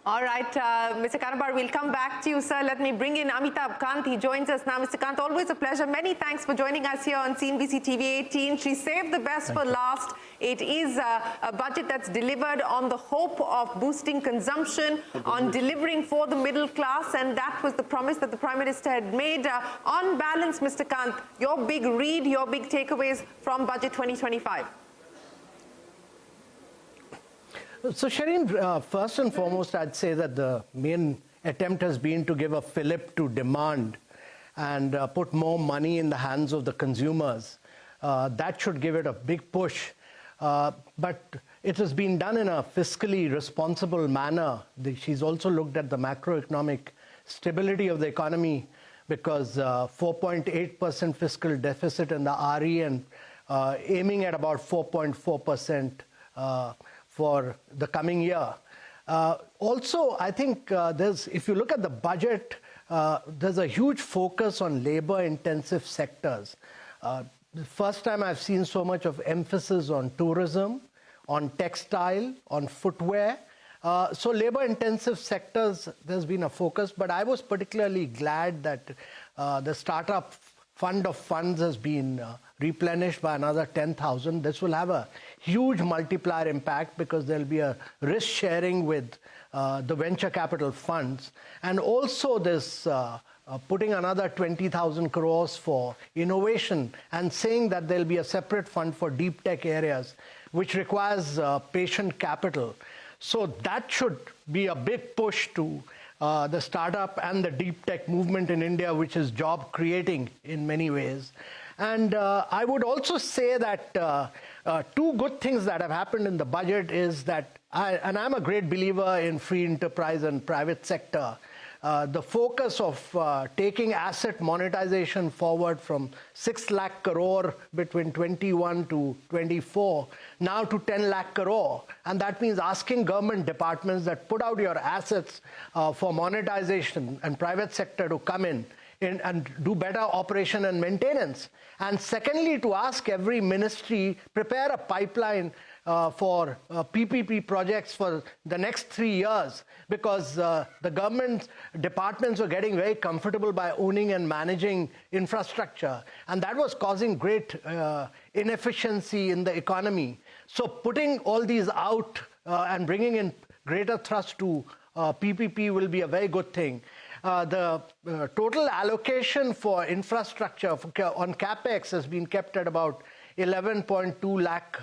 All right, Mr. Kanabar, we'll come back to you, sir. Let me bring in Amitabh Kant. He joins us now. Mr. Kant, always a pleasure. Many thanks for joining us here on CNBC-TV18. She saved the best for last. It is a budget that's delivered on the hope of boosting consumption, on delivering for the middle class, and that was the promise that the Prime Minister had made. On balance, Mr. Kant, your big read, your big takeaways from Budget 2025. So, Shireen, first and foremost, I'd say that the main attempt has been to give a fillip to demand and put more money in the hands of the consumers. That should give it a big push. But it has been done in a fiscally responsible manner. She's also looked at the macroeconomic stability of the economy because 4.8% fiscal deficit in the RE and aiming at about 4.4% for the coming year. Also, I think if you look at the budget, there's a huge focus on labor-intensive sectors. The first time I've seen so much of emphasis on tourism, on textile, on footwear. So labor-intensive sectors, there's been a focus, but I was particularly glad that the startup fund of funds has been replenished by another 10,000. This will have a huge multiplier impact because there'll be a risk sharing with the venture capital funds. And also this putting another 20,000 crores for innovation and saying that there'll be a separate fund for deep tech areas, which requires patient capital. So that should be a big push to the startup and the deep tech movement in India, which is job creating in many ways. And I would also say that two good things that have happened in the budget is that, I'm a great believer in free enterprise and private sector. The focus of taking asset monetization forward from 6 lakh crore between 21 to 24, now to 10 lakh crore. And that means asking government departments that put out your assets for monetization and private sector to come in and do better operation and maintenance. And secondly, to ask every ministry, prepare a pipeline for PPP projects for the next 3 years, because the government departments were getting very comfortable by owning and managing infrastructure, and that was causing great inefficiency in the economy. So putting all these out and bringing in greater thrust to PPP will be a very good thing. The total allocation for infrastructure on CapEx has been kept at about 11.2 lakh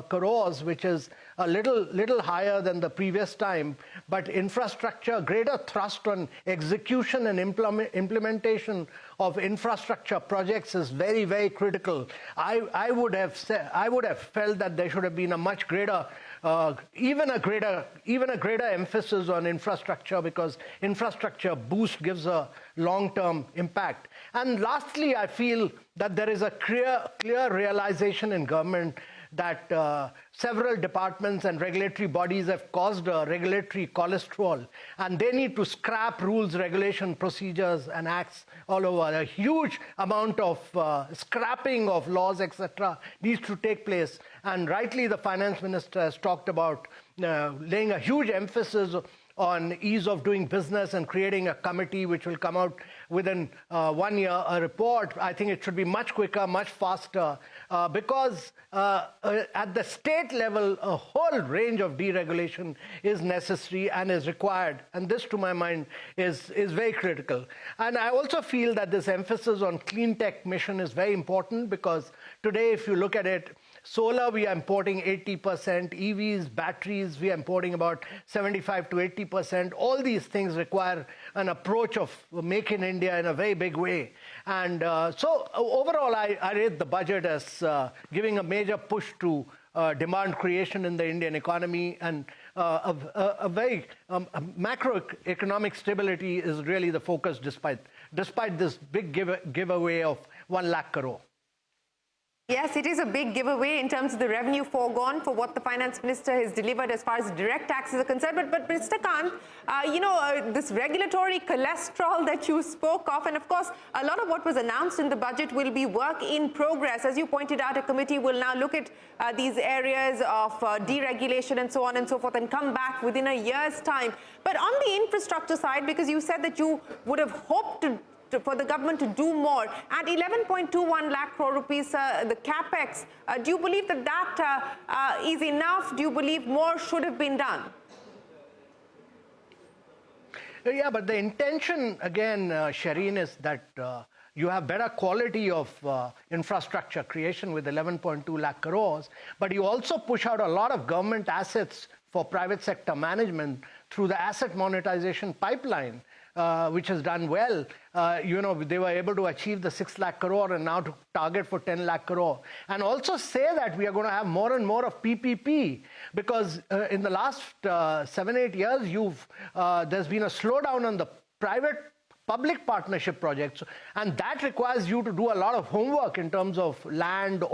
crores, which is a little higher than the previous time. But infrastructure, greater thrust on execution and implementation of infrastructure projects is very, very critical. I would have felt that there should have been a much greater even a greater emphasis on infrastructure, because infrastructure boost gives a long-term impact. And lastly, I feel that there is a clear realization in government that several departments and regulatory bodies have caused a regulatory cholesterol, and they need to scrap rules, regulation, procedures, and acts all over. A huge amount of scrapping of laws, etc., needs to take place. And rightly, the finance minister has talked about laying a huge emphasis on ease of doing business and creating a committee which will come out within 1 year, a report. I think it should be much quicker, much faster, because at the state level, a whole range of deregulation is necessary and is required. And this, to my mind, is very critical. And I also feel that this emphasis on clean tech mission is very important, because today, if you look at it, solar, we are importing 80%, EVs, batteries, we are importing about 75 to 80%. All these things require an approach of Make in India in a very big way. And so overall, I rate the budget as giving a major push to demand creation in the Indian economy, and a very macroeconomic stability is really the focus despite this big giveaway of 1 lakh crore. Yes, it is a big giveaway in terms of the revenue foregone for what the finance minister has delivered as far as direct taxes are concerned. But Mr. Kant, this regulatory cholesterol that you spoke of, and of course, a lot of what was announced in the budget will be work in progress. As you pointed out, a committee will now look at these areas of deregulation and so on and so forth and come back within a year's time. But on the infrastructure side, because you said that you would have hoped for the government to do more. At 11.21 lakh crore rupees, the capex, do you believe that that is enough? Do you believe more should have been done? Yeah, but the intention, again, Shireen, is that you have better quality of infrastructure creation with 11.2 lakh crores, but you also push out a lot of government assets for private sector management through the asset monetization pipeline. Which has done well. They were able to achieve the 6 lakh crore and now to target for 10 lakh crore. And also say that we are going to have more and more of PPP because in the last 7-8 years, there's been a slowdown on the public partnership projects, and that requires you to do a lot of homework in terms of land,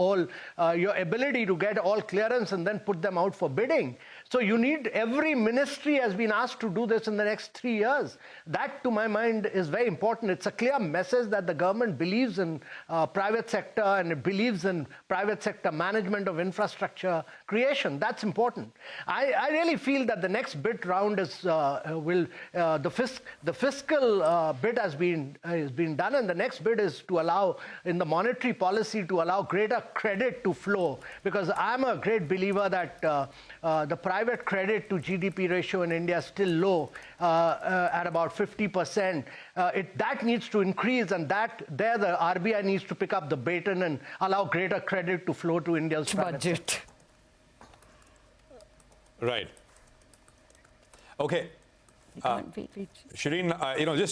your ability to get all clearance and then put them out for bidding. So you need, every ministry has been asked to do this in the next 3 years. That, to my mind, is very important. It's a clear message that the government believes in private sector and it believes in private sector management of infrastructure creation. That's important. I really feel that the next bid round is the fiscal bid has been done, and the next bid is to allow, in the monetary policy, to allow greater credit to flow, because I'm a great believer that the private credit to GDP ratio in India is still low at about 50%. That needs to increase, and the RBI needs to pick up the baton and allow greater credit to flow to India's budget. Right. Okay. Shireen, just